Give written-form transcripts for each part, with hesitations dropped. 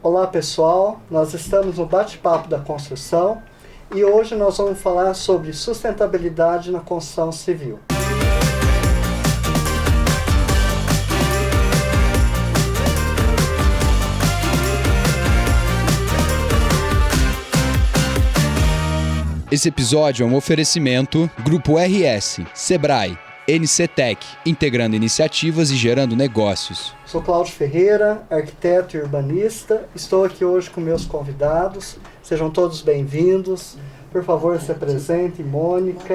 Olá pessoal, nós estamos no Bate-Papo da Construção e hoje nós vamos falar sobre sustentabilidade na construção civil. Esse episódio é um oferecimento Grupo RS, Sebrae, NCTech, integrando iniciativas e gerando negócios. Sou Cláudio Ferreira, arquiteto e urbanista. Estou aqui hoje com meus convidados. Sejam todos bem-vindos. Por favor, se apresente, Mônica.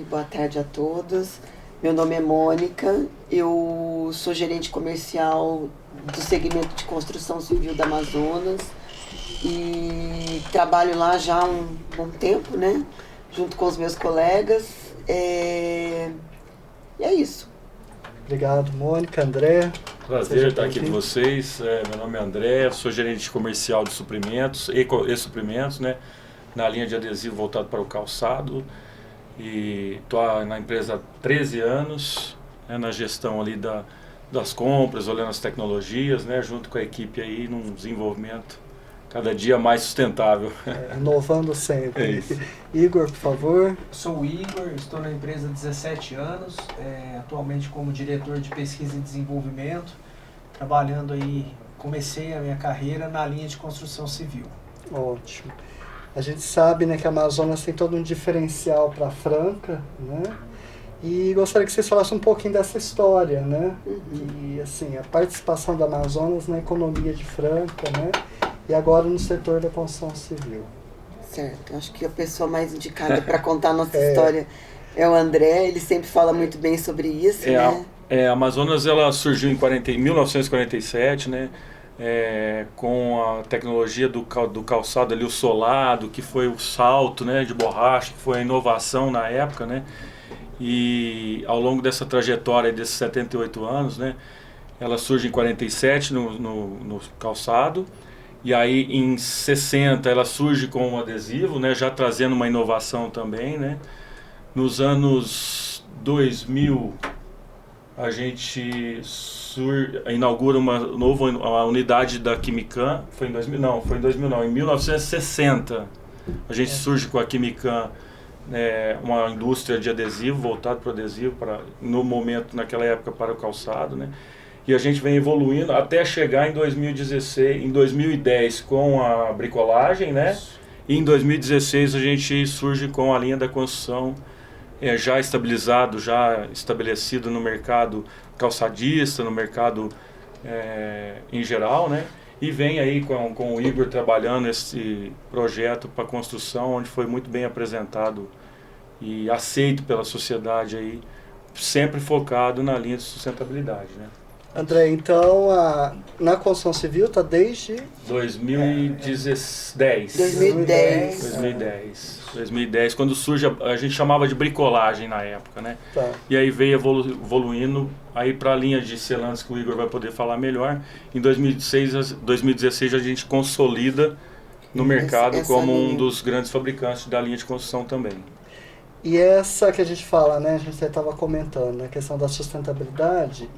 Boa tarde a todos. Meu nome é Mônica, eu sou gerente comercial do segmento de construção civil da Amazonas e trabalho lá já há um bom tempo, né? Junto com os meus colegas. E é isso. Obrigado, Mônica. André. Prazer estar aqui com vocês. Meu nome é André, sou gerente comercial de suprimentos e suprimentos, né? Na linha de adesivo voltado para o calçado. E estou na empresa há 13 anos, né? Na gestão ali das compras, olhando as tecnologias, né? Junto com a equipe aí num desenvolvimento cada dia mais sustentável. Inovando sempre. É isso. Igor, por favor. Eu sou o Igor, estou na empresa há 17 anos, atualmente como diretor de pesquisa e desenvolvimento, trabalhando aí, comecei a minha carreira na linha de construção civil. Ótimo. A gente sabe, né, que a Amazonas tem todo um diferencial para Franca, né? E gostaria que vocês falassem um pouquinho dessa história, né? E assim, a participação da Amazonas na economia de Franca, né? E agora no setor da construção civil. Certo, acho que a pessoa mais indicada para contar a nossa história é o André, ele sempre fala muito bem sobre isso, né? A Amazonas ela surgiu em 1947, né? Com a tecnologia do calçado ali, o solado, que foi o salto, né, de borracha, que foi a inovação na época, né? E ao longo dessa trajetória desses 78 anos, né, ela surge em 47 no calçado. E aí em 60 ela surge com um adesivo, né, já trazendo uma inovação também, né. Nos anos 2000 a gente inaugura uma nova unidade da Quimican. Foi em 2000 não, em 1960 a gente surge com a Quimican, uma indústria de adesivo, voltado para o adesivo, naquela época para o calçado, né. E a gente vem evoluindo até chegar em 2010 com a bricolagem, né? E em 2016 a gente surge com a linha da construção já estabelecido no mercado calçadista, no mercado em geral, né? E vem aí com o Igor trabalhando esse projeto para construção, onde foi muito bem apresentado e aceito pela sociedade aí, sempre focado na linha de sustentabilidade, né? André, então, na construção civil está desde... 2010, quando surge, a gente chamava de bricolagem na época, né? Tá. E aí veio evoluindo aí para a linha de selantes, que o Igor vai poder falar melhor. Em 2016 a gente consolida no mercado como um dos grandes fabricantes da linha de construção também. E essa que a gente fala, né? A gente estava comentando, a questão da sustentabilidade...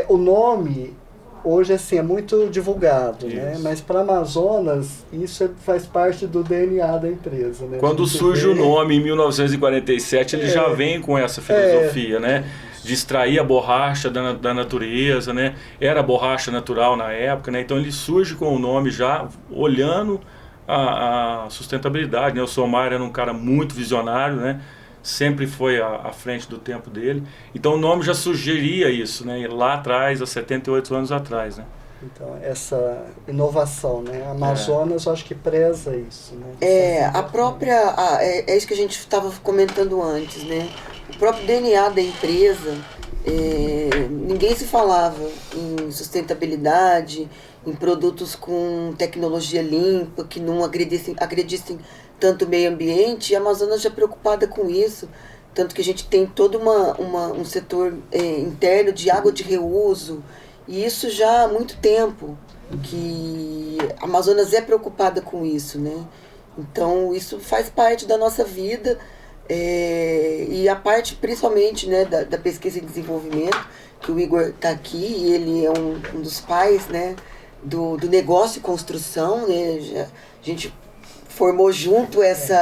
o nome hoje assim, é muito divulgado, né? Mas para Amazonas isso faz parte do DNA da empresa, né? Quando surge o nome em 1947, ele já vem com essa filosofia, né? De extrair a borracha da natureza, né? Era borracha natural na época, né? Então ele surge com o nome já olhando a sustentabilidade, né? O Somar era um cara muito visionário, né? Sempre foi à frente do tempo dele. Então o nome já sugeria isso, né? Lá atrás, há 78 anos atrás, né? Então essa inovação, né? A Amazonas eu acho que preza isso, né? É isso que a gente estava comentando antes, né? O próprio DNA da empresa, ninguém se falava em sustentabilidade, em produtos com tecnologia limpa, que não agredissem tanto o meio ambiente, e a Amazonas já preocupada com isso, tanto que a gente tem todo um setor interno de água de reuso, e isso já há muito tempo, que a Amazonas é preocupada com isso, né? Então isso faz parte da nossa vida, e a parte principalmente, né, da pesquisa e desenvolvimento, que o Igor está aqui, e ele é um dos pais, né, do negócio e construção, né? A gente formou junto esse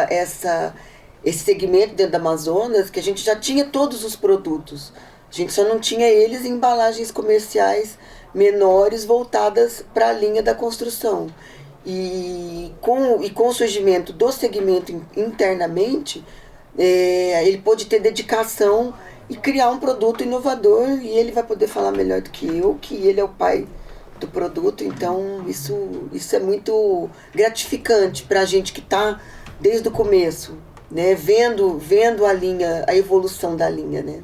segmento dentro da Amazonas, que a gente já tinha todos os produtos. A gente só não tinha eles em embalagens comerciais menores voltadas para a linha da construção. E com o surgimento do segmento internamente, ele pôde ter dedicação e criar um produto inovador, e ele vai poder falar melhor do que eu, que ele é o pai do produto. Então isso é muito gratificante para a gente que está desde o começo, né, vendo a evolução da linha, né.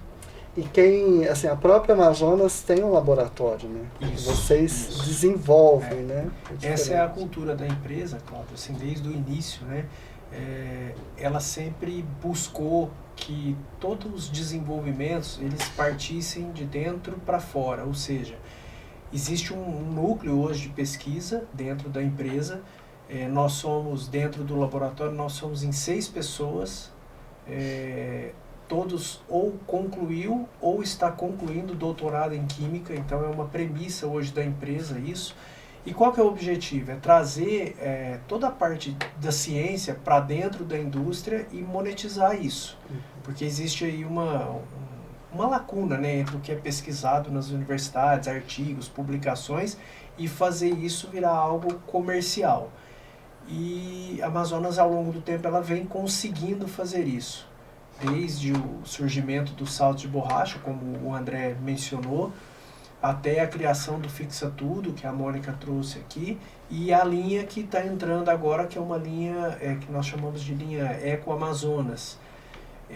E assim, a própria Amazonas tem um laboratório, né? Isso, Vocês desenvolvem, né? Essa é a cultura da empresa, Cláudio, assim, desde o início, né? Ela sempre buscou que todos os desenvolvimentos eles partissem de dentro para fora, ou seja, existe um núcleo hoje de pesquisa dentro da empresa. Nós somos, dentro do laboratório, nós somos em 6 pessoas, todos ou concluiu ou está concluindo doutorado em Química, então é uma premissa hoje da empresa isso. E qual que é o objetivo? É trazer toda a parte da ciência para dentro da indústria e monetizar isso. Porque existe aí uma lacuna, né, entre o que é pesquisado nas universidades, artigos, publicações, e fazer isso virar algo comercial. E a Amazonas, ao longo do tempo, ela vem conseguindo fazer isso. Desde o surgimento do salto de borracha, como o André mencionou, até a criação do Fixa Tudo, que a Mônica trouxe aqui, e a linha que está entrando agora, que é uma linha que nós chamamos de linha Eco Amazonas,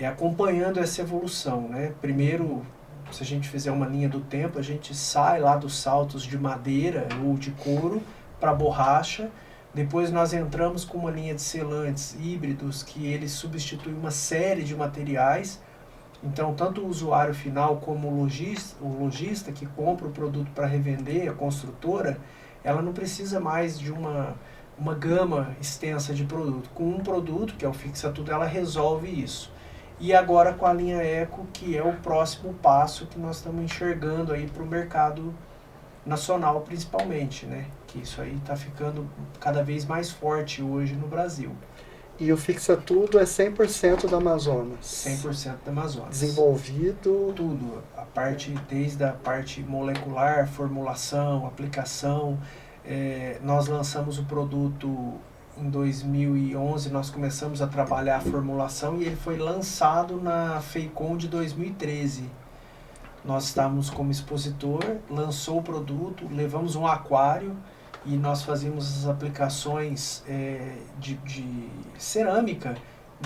acompanhando essa evolução, né? Primeiro, se a gente fizer uma linha do tempo, a gente sai lá dos saltos de madeira ou de couro para borracha. Depois nós entramos com uma linha de selantes híbridos, que eles substituem uma série de materiais. Então, tanto o usuário final como o lojista que compra o produto para revender, a construtora, ela não precisa mais de uma gama extensa de produto. Com um produto, que é o Fixa Tudo, ela resolve isso. E agora com a linha Eco, que é o próximo passo que nós estamos enxergando aí para o mercado nacional principalmente, né? Que isso aí está ficando cada vez mais forte hoje no Brasil. E o Fixa Tudo é 100% da Amazonas? 100% da Amazonas. Desenvolvido? Tudo. Desde a parte molecular, formulação, aplicação. Nós lançamos o produto em 2011, nós começamos a trabalhar a formulação e ele foi lançado na FEICOM de 2013. Nós estávamos como expositor, lançou o produto, levamos um aquário e nós fazíamos as aplicações de cerâmica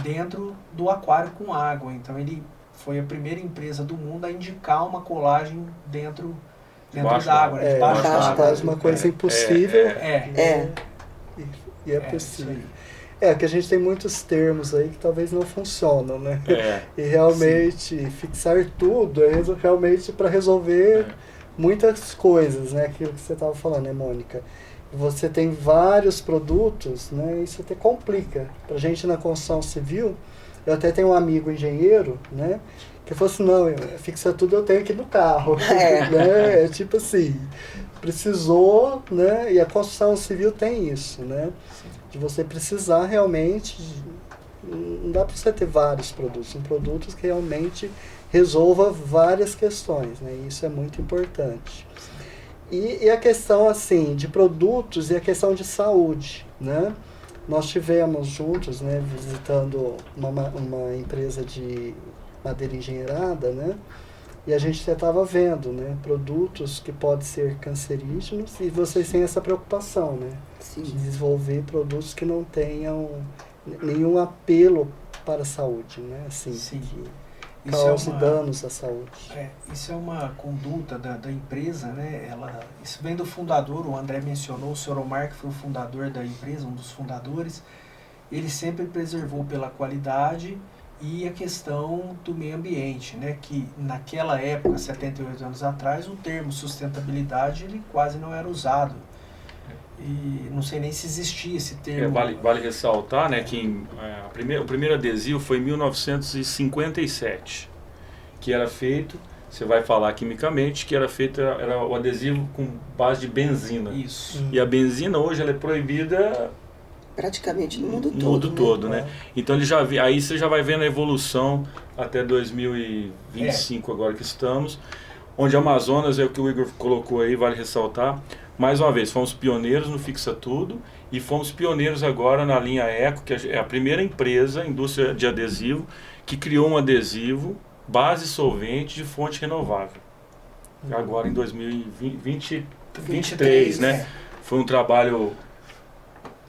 dentro do aquário com água. Então ele foi a primeira empresa do mundo a indicar uma colagem dentro da água, né? Debaixo da água. Faz uma coisa impossível. E é possível. Que a gente tem muitos termos aí que talvez não funcionam, né? E realmente fixar tudo é realmente para resolver muitas coisas, né? Aquilo que você estava falando, né, Mônica? Você tem vários produtos, né? Isso até complica. Pra gente na construção civil, eu até tenho um amigo engenheiro, né? Que falou assim, não, Fixa Tudo eu tenho aqui no carro. Né? É tipo assim, precisou, né? E a construção civil tem isso, né? De você precisar realmente, não dá para você ter vários produtos, são produtos que realmente resolva várias questões, né? E isso é muito importante. E a questão, assim, de produtos e a questão de saúde, né? Nós tivemos juntos, né, visitando uma empresa de madeira engenheirada, né? E a gente estava vendo, né, produtos que podem ser cancerígenos e vocês têm essa preocupação, né? Sim. De desenvolver produtos que não tenham nenhum apelo para a saúde, né? Assim, Sim. que cause danos à saúde. Isso é uma conduta da empresa, né? Isso vem do fundador, o André mencionou, o Sr. Omar, que foi o fundador da empresa, um dos fundadores. Ele sempre preservou pela qualidade e a questão do meio ambiente, né? Que naquela época, 78 anos atrás, o termo sustentabilidade ele quase não era usado. E não sei nem se existia esse termo. Vale ressaltar, né, que o primeiro adesivo foi em 1957, que era feito você vai falar quimicamente que era o adesivo com base de benzina. Isso. E a benzina hoje ela é proibida Praticamente no mundo todo. No mundo todo, né? Então aí você já vai vendo a evolução até 2025 agora que estamos, onde Amazonas é o que o Igor colocou aí, vale ressaltar. Mais uma vez, fomos pioneiros no Fixa Tudo e fomos pioneiros agora na linha Eco, que é a primeira empresa, indústria de adesivo, que criou um adesivo base solvente de fonte renovável. Agora em 2023, né? Foi um trabalho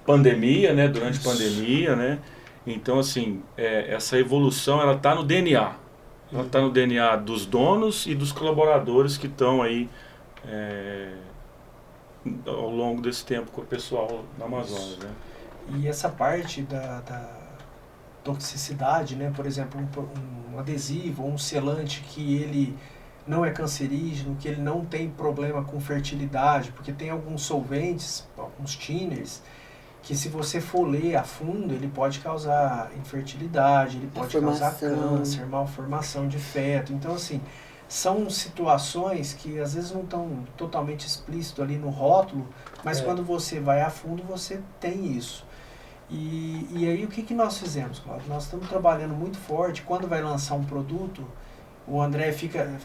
pandemia, né? Durante a pandemia, né? Então, assim, essa evolução, ela está no DNA. Ela está no DNA dos donos e dos colaboradores que estão aí ao longo desse tempo com o pessoal na Amazônia, né? E essa parte da toxicidade, né? Por exemplo, um adesivo ou um selante que ele não é cancerígeno, que ele não tem problema com fertilidade, porque tem alguns solventes, alguns thinners, que se você for ler a fundo, ele pode causar infertilidade, ele pode causar câncer, malformação de feto. Então, assim, são situações que às vezes não estão totalmente explícito ali no rótulo, mas quando você vai a fundo, você tem isso. E aí o que nós fizemos, Cláudio? Nós estamos trabalhando muito forte. Quando vai lançar um produto, o André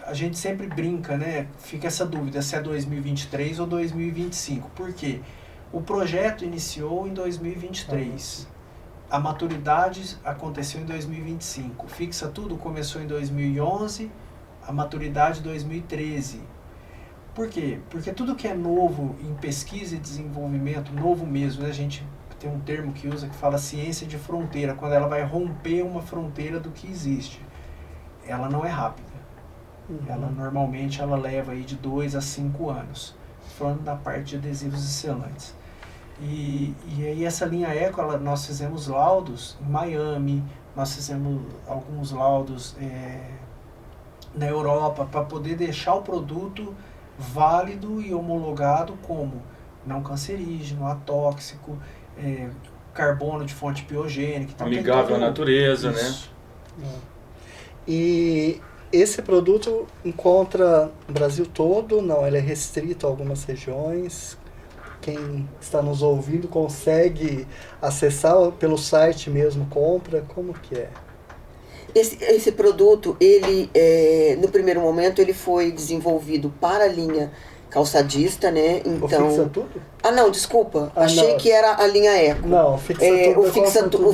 a gente sempre brinca, né? Fica essa dúvida se é 2023 ou 2025. Por quê? O projeto iniciou em 2023. A maturidade aconteceu em 2025. O Fixa Tudo começou em 2011, a maturidade em 2013. Por quê? Porque tudo que é novo em pesquisa e desenvolvimento, novo mesmo, né? A gente tem um termo que usa que fala ciência de fronteira, quando ela vai romper uma fronteira do que existe. Ela não é rápida. Ela normalmente leva aí de 2 a 5 anos. Falando da parte de adesivos e selantes. E aí essa linha Eco, nós fizemos laudos em Miami, nós fizemos alguns laudos na Europa para poder deixar o produto válido e homologado como não cancerígeno, atóxico, carbono de fonte biogênica. Então, amigável à natureza, isso, né? E esse produto encontra no Brasil todo? Não, ele é restrito a algumas regiões? Quem está nos ouvindo consegue acessar pelo site mesmo, compra? Como que é? Esse produto, ele, no primeiro momento, ele foi desenvolvido para a linha calçadista, né? Então, o Fixa Tudo? Ah, não, desculpa. Achei que era a linha Eco. Não, o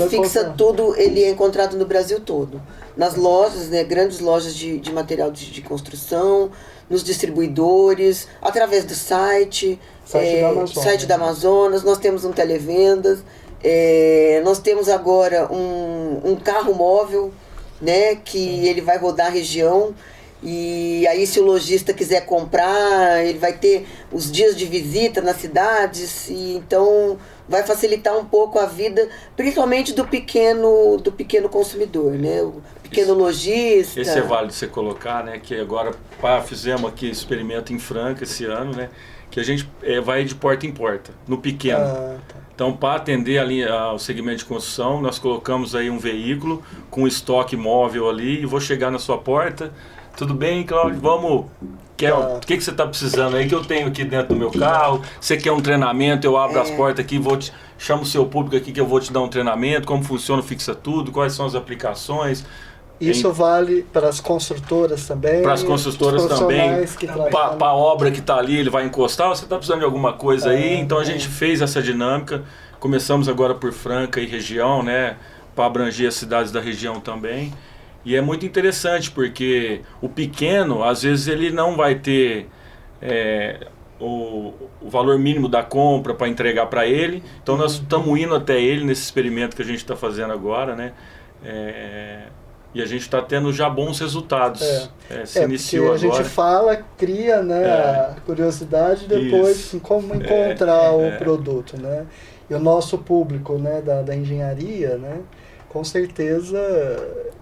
Fixa Tudo, ele é encontrado no Brasil todo. Nas lojas, né? Grandes lojas de material de construção, nos distribuidores, através do site da Amazonas. Nós temos um televendas. Nós temos agora um carro móvel, né? Que ele vai rodar a região. E aí, se o lojista quiser comprar, ele vai ter os dias de visita nas cidades, e então vai facilitar um pouco a vida, principalmente do pequeno consumidor, né? O pequeno lojista. Esse é válido você colocar, né? Que agora fizemos aqui experimento em Franca esse ano, né? Que a gente vai de porta em porta, no pequeno. Tá. Então, para atender o segmento de construção, nós colocamos aí um veículo com estoque móvel ali, e vou chegar na sua porta. Tudo bem, Cláudio? Vamos. O que você está precisando aí que eu tenho aqui dentro do meu carro? Você quer um treinamento? Eu abro as portas aqui, chamo o seu público aqui que eu vou te dar um treinamento, como funciona o Fixa Tudo, quais são as aplicações. Isso vale para as construtoras também? Para as construtoras também. Para a obra que está ali, ele vai encostar. Você está precisando de alguma coisa aí? Então a gente fez essa dinâmica. Começamos agora por Franca e região, né? Para abranger as cidades da região também. E é muito interessante, porque o pequeno, às vezes, ele não vai ter o valor mínimo da compra para entregar para ele. Então, nós estamos indo até ele nesse experimento que a gente está fazendo agora, né? E a gente está tendo já bons resultados. Se iniciou agora. A gente fala, cria, né, a curiosidade, depois como encontrar o produto, né? E o nosso público, né, da engenharia, né? Com certeza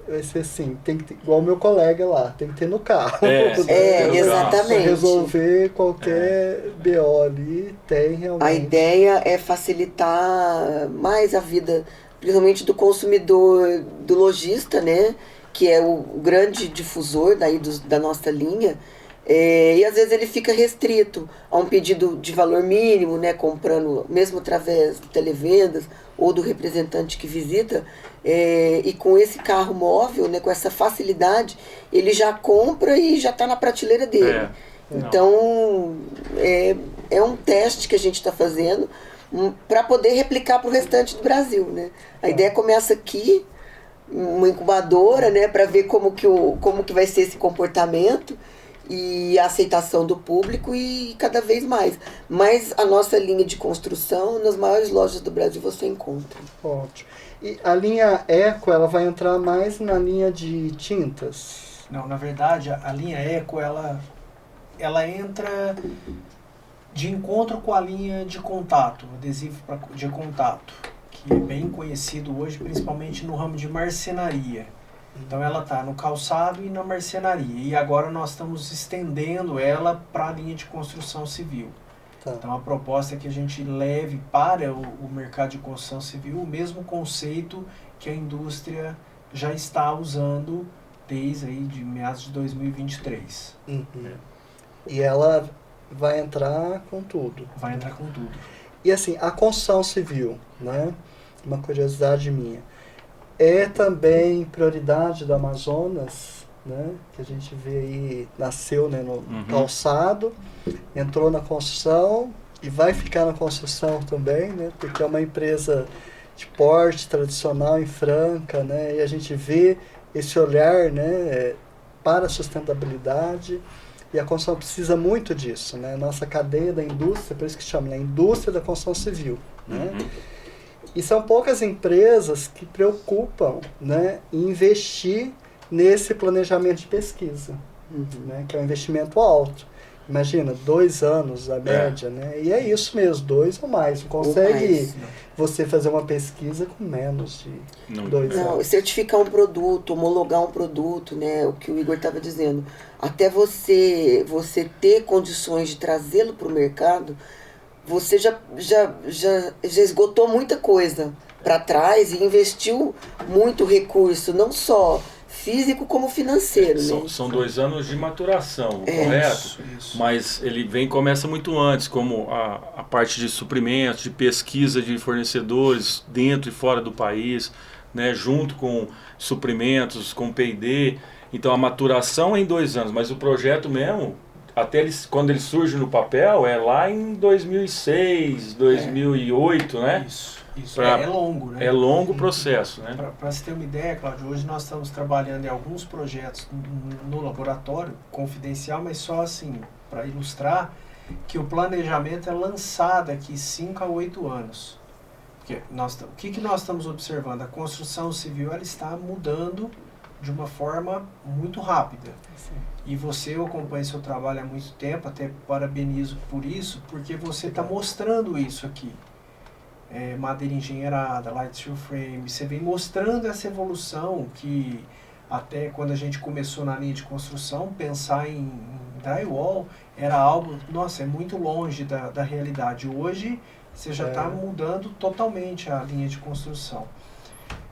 vai ser assim, tem que ter, igual o meu colega lá, tem que ter no carro. Exatamente. Para resolver qualquer BO ali, tem realmente. A ideia é facilitar mais a vida, principalmente do consumidor, do lojista, né? que é o grande difusor daí da nossa linha, e às vezes ele fica restrito a um pedido de valor mínimo, né, comprando mesmo através de televendas ou do representante que visita, e com esse carro móvel, né, com essa facilidade, ele já compra e já está na prateleira dele. Então, é um teste que a gente está fazendo para poder replicar para o restante do Brasil, né? A ideia começa aqui, uma incubadora, né, para ver como que vai ser esse comportamento e a aceitação do público e cada vez mais. Mas a nossa linha de construção, nas maiores lojas do Brasil você encontra. Ótimo. E a linha Eco, ela vai entrar mais na linha de tintas? Não, na verdade, a linha Eco, ela entra de encontro com a linha de contato, adesivo de contato, que é bem conhecido hoje, principalmente no ramo de marcenaria. Então ela está no calçado e na marcenaria. E agora nós estamos estendendo ela para a linha de construção civil. Tá. Então a proposta é que a gente leve para o mercado de construção civil o mesmo conceito que a indústria já está usando desde aí de meados de 2023. Uhum. E ela vai entrar com tudo. Vai entrar com tudo. E assim, a construção civil, né? Uma curiosidade minha. É também prioridade do Amazonas, né? Que a gente vê aí, nasceu, né, no calçado, entrou na construção e vai ficar na construção também, né? Porque é uma empresa de porte tradicional em Franca, né? E a gente vê esse olhar, né, para a sustentabilidade. E a construção precisa muito disso, né? Nossa cadeia da indústria, por isso que chama, né? Indústria da construção civil, né? E são poucas empresas que preocupam, né, em investir nesse planejamento de pesquisa, né, que é um investimento alto. Imagina, 2 anos a média, né? E é isso mesmo, 2 ou mais. Não consegue você fazer uma pesquisa com menos de 2 anos. Não, certificar um produto, homologar um produto, né? O que o Igor estava dizendo. Até você ter condições de trazê-lo para o mercado, você já esgotou muita coisa para trás e investiu muito recurso, não só físico como financeiro. São 2 anos de maturação, correto? Isso. Mas ele começa muito antes, como a parte de suprimentos, de pesquisa de fornecedores dentro e fora do país, né, junto com suprimentos, com P&D. Então a maturação é em 2 anos, mas o projeto mesmo, até quando ele surge no papel, é lá em 2006, 2008, né? Isso. É longo, né? É longo o processo, né? Para você ter uma ideia, Cláudio, hoje nós estamos trabalhando em alguns projetos no laboratório, confidencial, mas só assim, para ilustrar, que o planejamento é lançado aqui 5 a 8 anos. Porque o que nós estamos observando? A construção civil ela está mudando de uma forma muito rápida. Sim. E eu acompanho seu trabalho há muito tempo, até parabenizo por isso, porque você está mostrando isso aqui. Madeira engenheirada, light steel frame, você vem mostrando essa evolução que até quando a gente começou na linha de construção, pensar em drywall era algo, nossa, é muito longe da realidade. Hoje você já está mudando totalmente a linha de construção.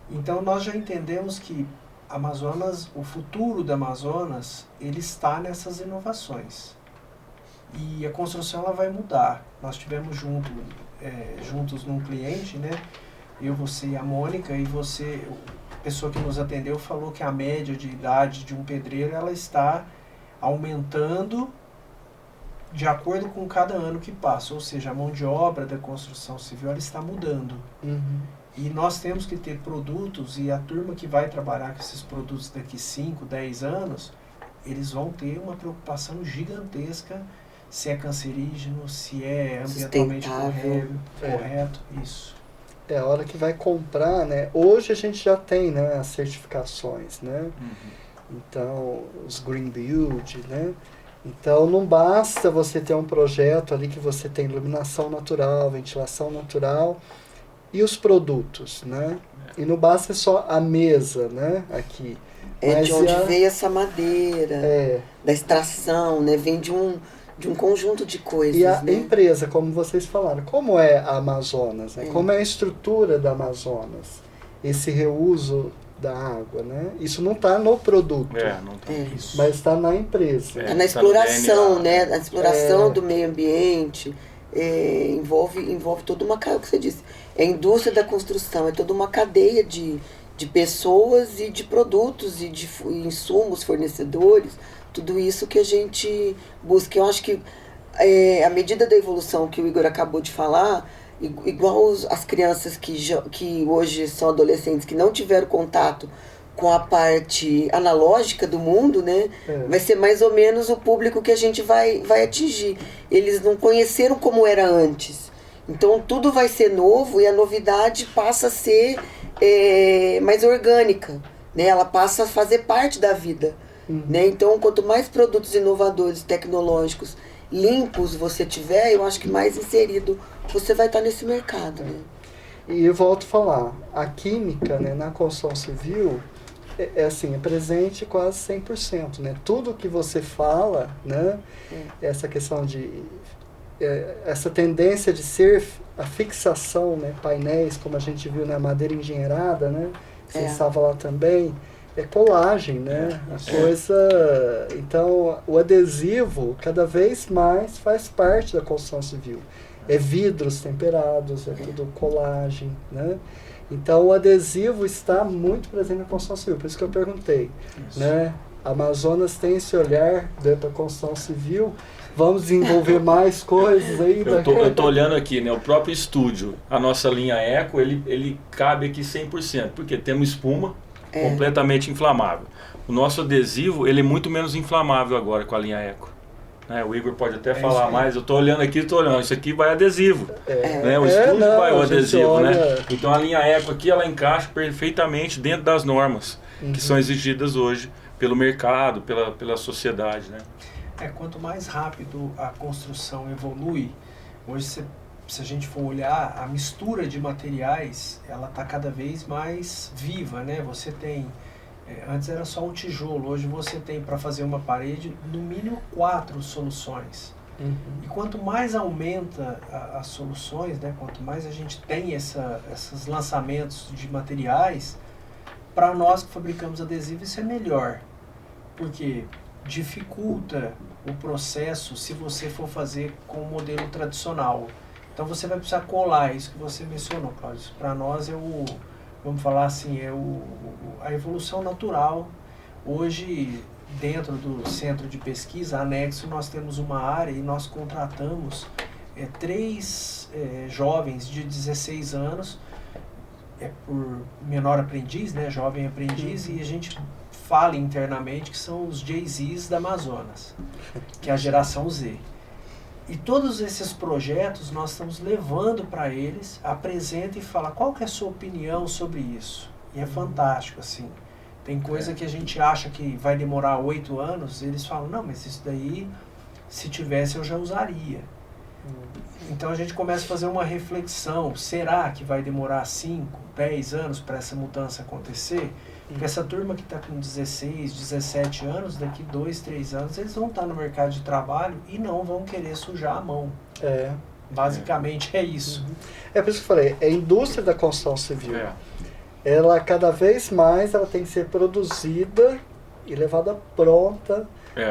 Então nós já entendemos que Amazonas, o futuro da Amazonas, ele está nessas inovações. E a construção ela vai mudar. Nós tivemos juntos num cliente, né? Eu, você e a Mônica, e a pessoa que nos atendeu falou que a média de idade de um pedreiro ela está aumentando de acordo com cada ano que passa, ou seja, a mão de obra da construção civil ela está mudando. E nós temos que ter produtos, e a turma que vai trabalhar com esses produtos daqui 5, 10 anos, eles vão ter uma preocupação gigantesca se é cancerígeno, se é ambientalmente correto, isso. É a hora que vai comprar, né? Hoje a gente já tem, né, as certificações, né? Então, os Green Build, né? Então, não basta você ter um projeto ali que você tem iluminação natural, ventilação natural e os produtos, né? E não basta só a mesa, né? Aqui. Mas de onde veio essa madeira, da extração, né? Vem de um conjunto de coisas. E a né? empresa, como vocês falaram, como é a Amazonas? Né? Como é a estrutura da Amazonas? Esse reuso da água, né? Isso não está no produto, Não tá. Isso. mas está na empresa. É na exploração, DNA, né? A exploração do meio ambiente envolve toda uma cadeia, o que você disse, é a indústria da construção, é toda uma cadeia de pessoas e de produtos e de insumos, fornecedores, tudo isso que a gente busca. Eu acho que à medida da evolução que o Igor acabou de falar, igual as crianças que hoje são adolescentes, que não tiveram contato com a parte analógica do mundo, né? Vai ser mais ou menos o público que a gente vai atingir. Eles não conheceram como era antes. Então tudo vai ser novo e a novidade passa a ser mais orgânica, né? Ela passa a fazer parte da vida. Né? Então, quanto mais produtos inovadores, tecnológicos, limpos você tiver, eu acho que mais inserido você vai estar nesse mercado. Né? E eu volto a falar, a química, né, na construção civil é presente quase 100%. Né? Tudo que você fala, né, essa questão de... essa tendência de ser a fixação, né, painéis, como a gente viu na madeira engenheirada, né, você estava lá também, é colagem, né? A coisa... Então, o adesivo cada vez mais faz parte da construção civil. É vidros temperados, é tudo colagem, né? Então, o adesivo está muito presente na construção civil. Por isso que eu perguntei, né? A Amazonas tem esse olhar para a construção civil. Vamos desenvolver mais coisas aí? Eu tô olhando aqui, né? O próprio estúdio, a nossa linha Eco, ele cabe aqui 100%, porque temos espuma, completamente inflamável. O nosso adesivo, ele é muito menos inflamável agora com a linha Eco. Né? O Igor pode até falar mais, eu estou olhando aqui, isso aqui vai adesivo. Né? O estúdio vai o adesivo, né? Então a linha Eco aqui, ela encaixa perfeitamente dentro das normas que são exigidas hoje pelo mercado, pela sociedade, né? Quanto mais rápido a construção evolui, hoje se a gente for olhar, a mistura de materiais, ela está cada vez mais viva, né? Você tem, antes era só um tijolo, hoje você tem para fazer uma parede, no mínimo 4 soluções. E quanto mais aumenta as soluções, né? Quanto mais a gente tem esses lançamentos de materiais, para nós que fabricamos adesivo, isso é melhor. Porque dificulta o processo se você for fazer com o modelo tradicional. Então você vai precisar colar, isso que você mencionou, Cláudio. Para nós vamos falar assim, a evolução natural. Hoje, dentro do centro de pesquisa, anexo, nós temos uma área e nós contratamos 3 jovens de 16 anos, por menor aprendiz, né, jovem aprendiz, e a gente fala internamente que são os Jay-Z's da Amazonas, que é a geração Z. E todos esses projetos nós estamos levando para eles, apresenta e fala qual que é a sua opinião sobre isso. E é fantástico, assim. Tem coisa que a gente acha que vai demorar 8 anos, eles falam, não, mas isso daí, se tivesse eu já usaria. Então a gente começa a fazer uma reflexão, será que vai demorar 5, 10 anos para essa mudança acontecer? Porque essa turma que está com 16, 17 anos, daqui 2, 3 anos, eles vão estar no mercado de trabalho e não vão querer sujar a mão. Basicamente é isso. É por isso que eu falei, é a indústria da construção civil. Ela cada vez mais ela tem que ser produzida e levada pronta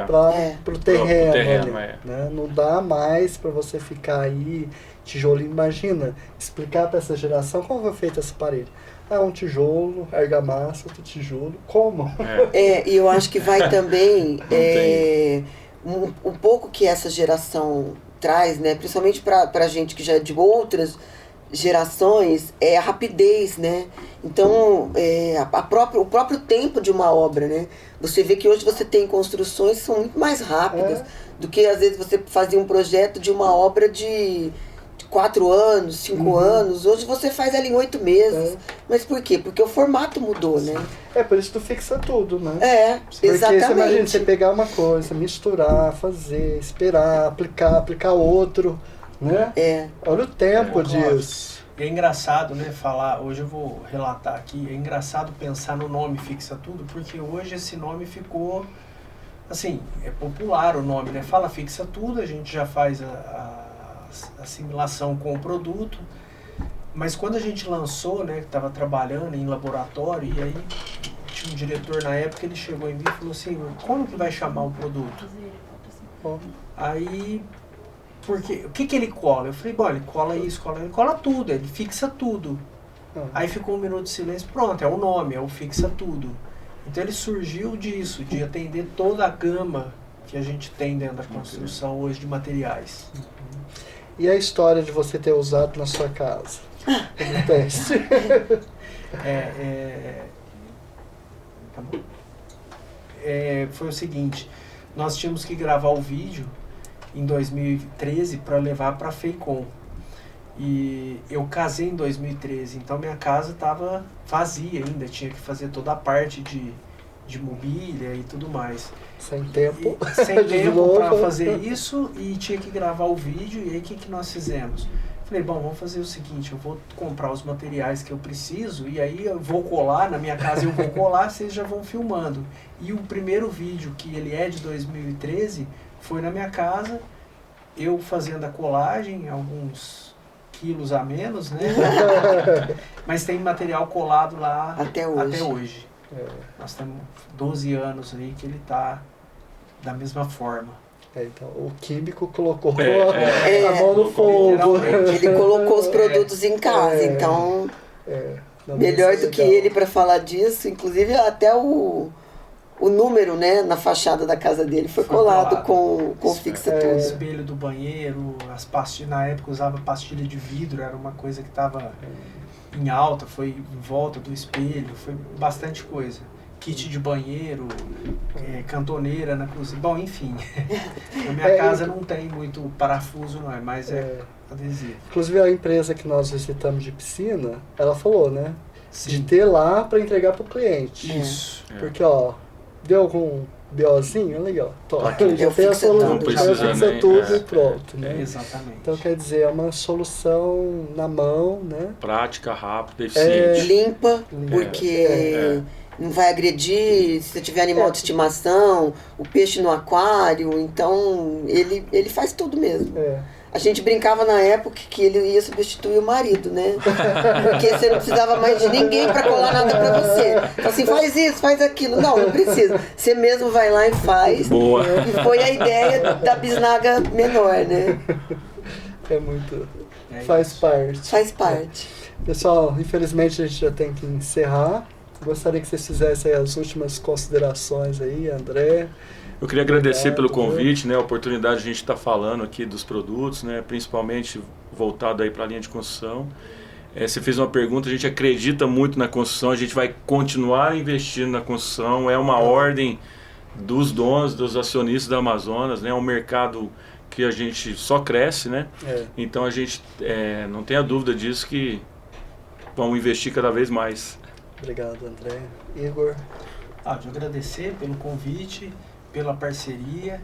para o terreno. Né? Não dá mais para você ficar aí, tijolinho. Imagina, explicar para essa geração como foi feita essa parede. Um tijolo, argamassa, outro tijolo. Como? E eu acho que vai também um pouco que essa geração traz, né? Principalmente para a gente que já é de outras gerações, é a rapidez, né? Então, o próprio tempo de uma obra, né? Você vê que hoje você tem construções que são muito mais rápidas do que às vezes você fazia um projeto de uma obra de 4 anos, 5 anos. Hoje você faz ela em 8 meses. Mas por quê? Porque o formato mudou, né? Por isso tu fixa tudo, né? Exatamente. Porque você imagina, você pegar uma coisa, misturar, fazer, esperar, aplicar outro, né? Olha o tempo disso. É engraçado, né, falar, hoje eu vou relatar aqui, é engraçado pensar no nome Fixa Tudo, porque hoje esse nome ficou, assim, é popular o nome, né? Fala Fixa Tudo, a gente já faz a assimilação com o produto, Mas quando a gente lançou, né, que estava trabalhando em laboratório, e aí tinha um diretor na época, ele chegou em mim e falou assim, como que vai chamar o produto? Aí, porque, o que ele cola? Eu falei, bom, ele cola isso, ele cola tudo, ele fixa tudo. Aí ficou um minuto de silêncio, pronto, é o nome, é o fixa tudo. Então ele surgiu disso, de atender toda a gama que a gente tem dentro da construção hoje de materiais. E a história de você ter usado na sua casa? No teste. Tá bom. Foi o seguinte, nós tínhamos que gravar o vídeo em 2013 para levar para a FEICOM. E eu casei em 2013, então minha casa estava vazia ainda, tinha que fazer toda a parte de mobília e tudo mais. Sem tempo. Sem tempo para fazer isso, e tinha que gravar o vídeo. E aí o que nós fizemos? Falei, bom, vamos fazer o seguinte, eu vou comprar os materiais que eu preciso, e aí eu vou colar, na minha casa eu vou colar, vocês já vão filmando. E o primeiro vídeo, que ele é de 2013, foi na minha casa, eu fazendo a colagem, alguns quilos a menos, né? Mas tem material colado lá até hoje. Nós temos 12 anos aí que ele está da mesma forma. Então, o químico colocou a mão no fogo. Ele colocou os produtos em casa, então melhor do que ele para falar disso. Inclusive até o número, né, na fachada da casa dele foi colado com fixa tudo. O espelho do banheiro, as pastilhas, na época usava pastilha de vidro, era uma coisa que estava em alta, foi em volta do espelho, foi bastante coisa. Kit de banheiro, cantoneira na cozinha, bom, enfim. Na minha casa não tem muito parafuso, não é, mas adesivo. Inclusive a empresa que nós visitamos de piscina, ela falou, né? Sim. De ter lá para entregar para o cliente. Isso. Porque, deu algum BOzinho, legal. Já tem a solução, fixa tudo e pronto, né? Exatamente. Então, quer dizer, é uma solução na mão, né? Prática, rápida, eficiente. Limpa, porque não vai agredir, se você tiver animal de estimação, o peixe no aquário, então ele faz tudo mesmo. A gente brincava na época que ele ia substituir o marido, né? Porque você não precisava mais de ninguém para colar nada para você. Então assim, faz isso, faz aquilo. Não precisa. Você mesmo vai lá e faz. Boa. E foi a ideia da bisnaga menor, né? É muito... Faz parte. Faz parte. Pessoal, infelizmente a gente já tem que encerrar. Gostaria que vocês fizessem as últimas considerações aí, André. Eu queria agradecer pelo convite, né, a oportunidade de a gente estar falando aqui dos produtos, né, principalmente voltado aí para a linha de construção. Você fez uma pergunta, a gente acredita muito na construção, a gente vai continuar investindo na construção, é uma ordem dos donos, dos acionistas da Amazonas, né, é um mercado que a gente só cresce, né, então a gente não tenha dúvida disso que vamos investir cada vez mais. Obrigado, André. Igor? De agradecer pelo convite, pela parceria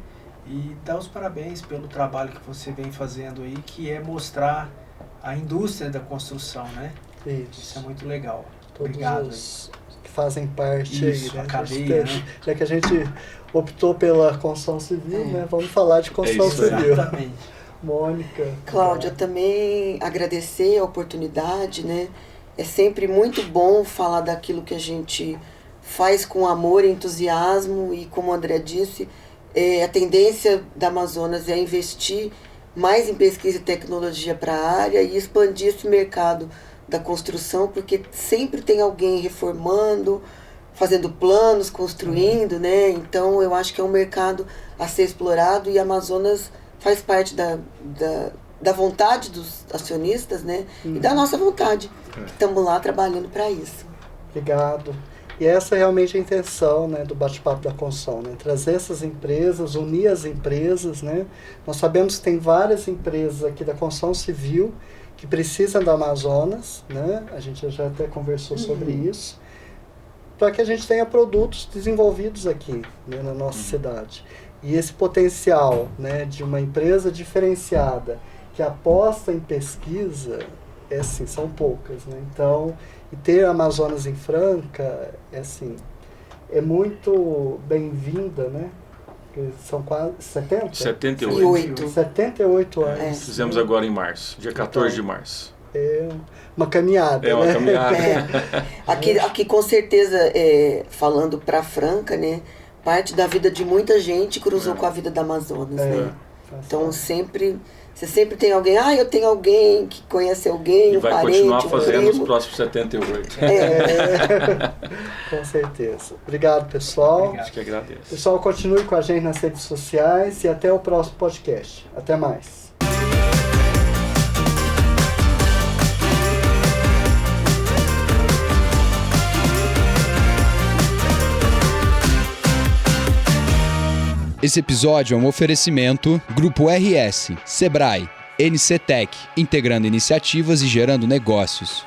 e dar os parabéns pelo trabalho que você vem fazendo aí, que é mostrar a indústria da construção, né? Isso é muito legal. Todos obrigado. Os que fazem parte aí, né? A cadeia, né? Já que a gente optou pela construção civil, né? Vamos falar de construção civil. Exatamente. Mônica. Cláudia, também agradecer a oportunidade, né? É sempre muito bom falar daquilo que a gente faz com amor e entusiasmo, e como o André disse, a tendência da Amazonas é investir mais em pesquisa e tecnologia para a área e expandir esse mercado da construção, porque sempre tem alguém reformando, fazendo planos, construindo, né? Então eu acho que é um mercado a ser explorado, e a Amazonas faz parte da vontade dos acionistas, né? E da nossa vontade. Estamos lá trabalhando para isso. Obrigado. E essa é realmente a intenção, né, do bate-papo da construção, né? Trazer essas empresas, unir as empresas, né? Nós sabemos que tem várias empresas aqui da construção civil que precisam da Amazonas, né? A gente já até conversou sobre isso, para que a gente tenha produtos desenvolvidos aqui, né, na nossa cidade. E esse potencial, né, de uma empresa diferenciada que aposta em pesquisa, assim, são poucas, né? Então, e ter a Amazonas em Franca, é muito bem-vinda, né? Porque são quase 78 8. 78 anos. Fizemos agora em março, dia 14 de março. é uma caminhada. É uma né? caminhada. Aqui com certeza, falando para Franca, né, parte da vida de muita gente cruzou com a vida da Amazonas, né? Então você sempre tem alguém, eu tenho alguém que conhece alguém, E um vai parente, continuar fazendo primo. os próximos 78. Com certeza. Obrigado, pessoal. Obrigado. Acho que agradeço. Pessoal, continue com a gente nas redes sociais e até o próximo podcast. Até mais. Esse episódio é um oferecimento Grupo RS, Sebrae, NCTech, integrando iniciativas e gerando negócios.